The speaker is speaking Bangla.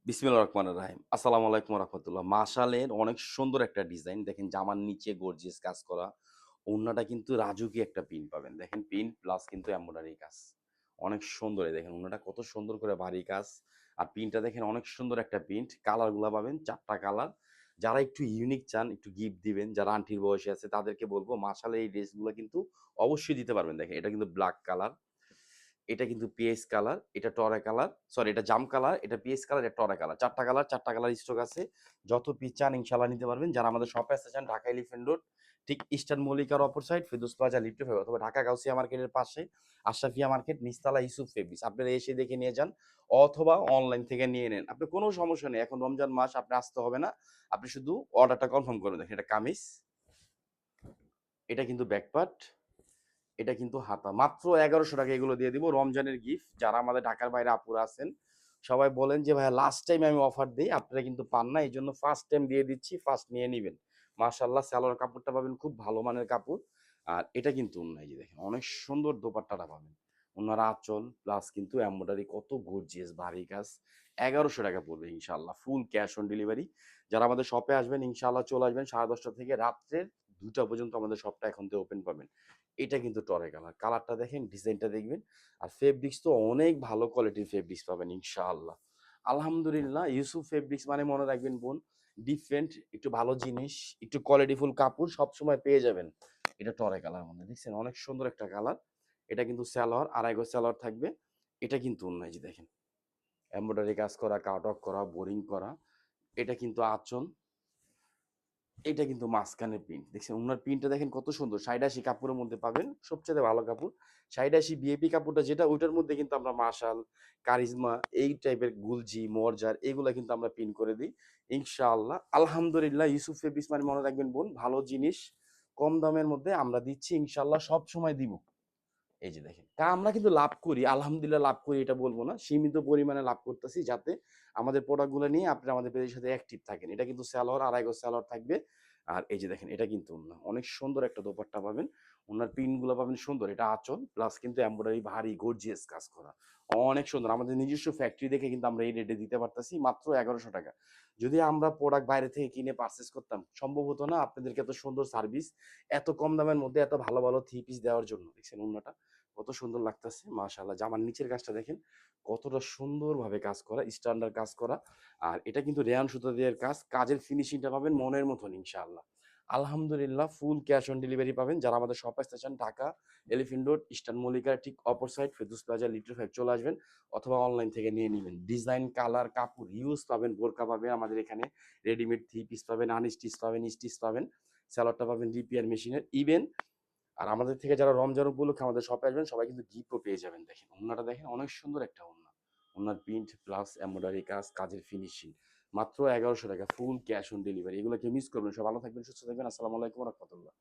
বিসমিল্লাহির রহমানির রহিম। আসসালামু আলাইকুম ওয়া রাহমাতুল্লাহ। মাশালের অনেক সুন্দর একটা ডিজাইন। দেখেন জামার নিচে গর্জিয়াস কাজ করা। ওড়নাটা কিন্তু রাজুকি একটা প্রিন্ট পাবেন। দেখেন প্রিন্ট প্লাস কিন্তু এমব্রয়ডারি কাজ। অনেক সুন্দর এই দেখেন ওড়নাটা কত সুন্দর করে ভারী কাজ। আর প্রিন্টটা দেখেন অনেক সুন্দর একটা প্রিন্ট। কালারগুলা পাবেন ৪ টা কালার। যারা একটু ইউনিক চান, একটু গিফট দিবেন, যারা আন্টির বয়সী আছে তাদেরকে বলব মাশাআল্লাহ এই ড্রেসগুলা কিন্তু অবশ্যই দিতে পারবেন। দেখেন এটা কিন্তু ব্লাক কালার। এটা কিন্তু পিএস কালার, এটা টরে কালার, সরি এটা জাম কালার, এটা পিএস কালার, এটা টরে কালার। ৪ টা কালার, ৪ টা কালার স্টক আছে। যত পিস চান ইনশাআল্লাহ নিতে পারবেন। যারা আমাদের শপে আসতে চান ঢাকা এলিফ্যান্ট রোড, ঠিক ইস্টার্ন মল্লিকার অপর সাইড ফেরদৌস প্লাজা লিফটে পাবেন অথবা ঢাকা গাউসিয়া মার্কেটের পাশে আশরাফিয়া মার্কেট নিচতলা ইউসুফ ফেব্রিক্স। আপনারা এসে দেখে নিয়ে যান অথবা অনলাইন থেকে নিয়ে নেন। আপনার কোনো সমস্যা নেই। এখন রমজান মাস আপনি আসতে হবে না। আপনি শুধু অর্ডারটা কনফার্ম করে দেখেন। এটা কামিজ, এটা কিন্তু ব্যাক পার্ট, এটা কিন্তু হাতা। মাত্র ১১০০ টাকা এগুলো দিয়ে দিব রমজানের গিফট। যারা আমাদের ঢাকার বাইরে আপুরা আছেন সবাই বলেন যে ভাইয়া লাস্ট টাইম আমি অফার দেই, আপনারা কিন্তু পান না। এইজন্য ফার্স্ট টাইম দিয়ে দিচ্ছি, ফার্স্ট নিয়ে নিবেন। মাশাআল্লাহ সালোয়ার কাপড়টা পাবেন খুব ভালো মানের কাপড়। আর এটা কিন্তু ওড়না, এই যে দেখেন অনেক সুন্দর দোপাট্টাটা পাবেন। ওড়নার আঁচল প্লাস কিন্তু এমব্রয়ডারি কত গর্জিয়াস ভারী কাজ। ১১০০ টাকা পড়বে ইনশাআল্লাহ। Full cash on delivery. যারা আমাদের শপে আসবেন ইনশাআল্লাহ চলে আসবেন 10:30 থেকে রাত্রের ২টা পর্যন্ত আমাদের শপটা এখন থেকে ওপেন পাবেন। এটা কিন্তু টরে কালার। কালারটা দেখেন, ডিজাইনটা দেখবেন। আর ফেব্রিক্স তো অনেক ভালো কোয়ালিটির ফেব্রিক্স পাবেন ইনশাআল্লাহ। আলহামদুলিল্লাহ ইউসুফ ফেব্রিক্স মানে মনে রাখবেন বোন, ডিফারেন্ট একটু ভালো জিনিস, একটু কোয়ালিটিফুল কাপড় সবসময় পেয়ে যাবেন। এটা টরে কালার মধ্যে দেখছেন অনেক সুন্দর একটা কালার। এটা কিন্তু সালোয়ার, আড়াই গজ সালোয়ার থাকবে। এটা কিন্তু অন্য এই যে দেখেন এমব্রয়ডারি কাজ করা, কাট ওয়ার্ক করা, বোরিং করা। এটা কিন্তু আঁচল, এটা কিন্তু মাঝখানের প্রিন্ট। দেখছেন উনার প্রিন্টটা দেখেন কত সুন্দর। ৮৫ কাপড়ের মধ্যে পাবেন। সবচেয়ে ভালো কাপড়। ৮৫ বিএপি কাপড়টা যেটা ওইটার মধ্যে কিন্তু আমরা মাশাল, কারিজমা এই টাইপের গুলজি, মর্জার এগুলা কিন্তু আমরা প্রিন্ট করে দিই। ইনশাআল্লাহ। আলহামদুলিল্লাহ ইউসুফ ফেব্রিক্স মানে মনে রাখবেন বোন ভালো জিনিস কম দামের মধ্যে আমরা দিচ্ছি ইনশাআল্লাহ সবসময় দিব। এই যে দেখেন। আমরা কিন্তু লাভ করি, আলহামদুলিল্লাহ লাভ করি এটা বলব না। সীমিত পরিমাণে লাভ করতেছি যাতে আমাদের প্রোডাক্ট গুলো নিয়ে আপনারা আমাদের পেজের সাথে অ্যাক্টিভ থাকেন। এটা কিন্তু সালোয়ার, আড়াই গজ সালোয়ার থাকবে। আর এই যে দেখেন এটা কিন্তু ওড়না। অনেক সুন্দর একটা দোপাট্টা পাবেন। ওড়নার প্রিন্ট গুলো পাবেন সুন্দর। এটা আঁচল প্লাস কিন্তু এমব্রয়ডারি ভারী গর্জিয়াস কাজ করা। অনেক সুন্দর। আমাদের নিজস্ব ফ্যাক্টরি দেখে কিন্তু আমরা এই রেটে দিতে পারতেছি মাত্র ১১০০ টাকা। যদি আমরা প্রোডাক্ট বাইরে থেকে কিনে পারচেজ করতাম সম্ভব হতো না আপনাদেরকে এত সুন্দর সার্ভিস এত কম দামের মধ্যে এত ভালো, ভালো থ্রি পিস দেওয়ার জন্য। দেখছেন ওড়নাটা? কত সুন্দর লাগতেছে মাশাআল্লাহ। জামার নিচের কাজটা দেখেন কতটা সুন্দরভাবে কাজ করা, স্ট্যান্ডার্ড কাজ করা। আর এটা কিন্তু রেয়ান সুতা দিয়ে কাজ। কাজের ফিনিশিংটা পাবেন মনের মতন ইনশাআল্লাহ। আলহামদুলিল্লাহ ফুল ক্যাশ অন ডেলিভারি পাবেন। যারা আমাদের শপ আসতে চান ঢাকা এলিফ্যান্ট রোড ইস্টার্ন মল্লিকার ঠিক অপর side Ferdous plaza little five চলে আসবেন অথবা অনলাইন থেকে নিয়ে নিবেন। ডিজাইন, কালার, কাপড় হিউজ পাবেন, বোরকা পাবেন আমাদের এখানে। রেডিমেড থ্রি পিস পাবেন, আনস্টিচ পাবেন, স্টিচ পাবেন। সালোয়ারটা পাবেন রিপেয়ার মেশিনের। ইভেন আর আমাদের থেকে যারা রমজান উপলক্ষে আমাদের শপে আসবেন সবাই কিন্তু গিফটও পেয়ে যাবেন। দেখেন ওড়নাটা দেখেন অনেক সুন্দর একটা ওড়না। ওড়নার প্রিন্ট প্লাস এমব্রয়ডারি কাজ, কাজের ফিনিশিং। মাত্র ১১০০ টাকা ফুল ক্যাশ অন ডেলিভারি। এগুলো কেউ মিস করবেন না। সবাই ভালো থাকবেন, সুস্থ থাকবেন। আসসালামু আলাইকুম ওয়া রাহমাতুল্লাহ।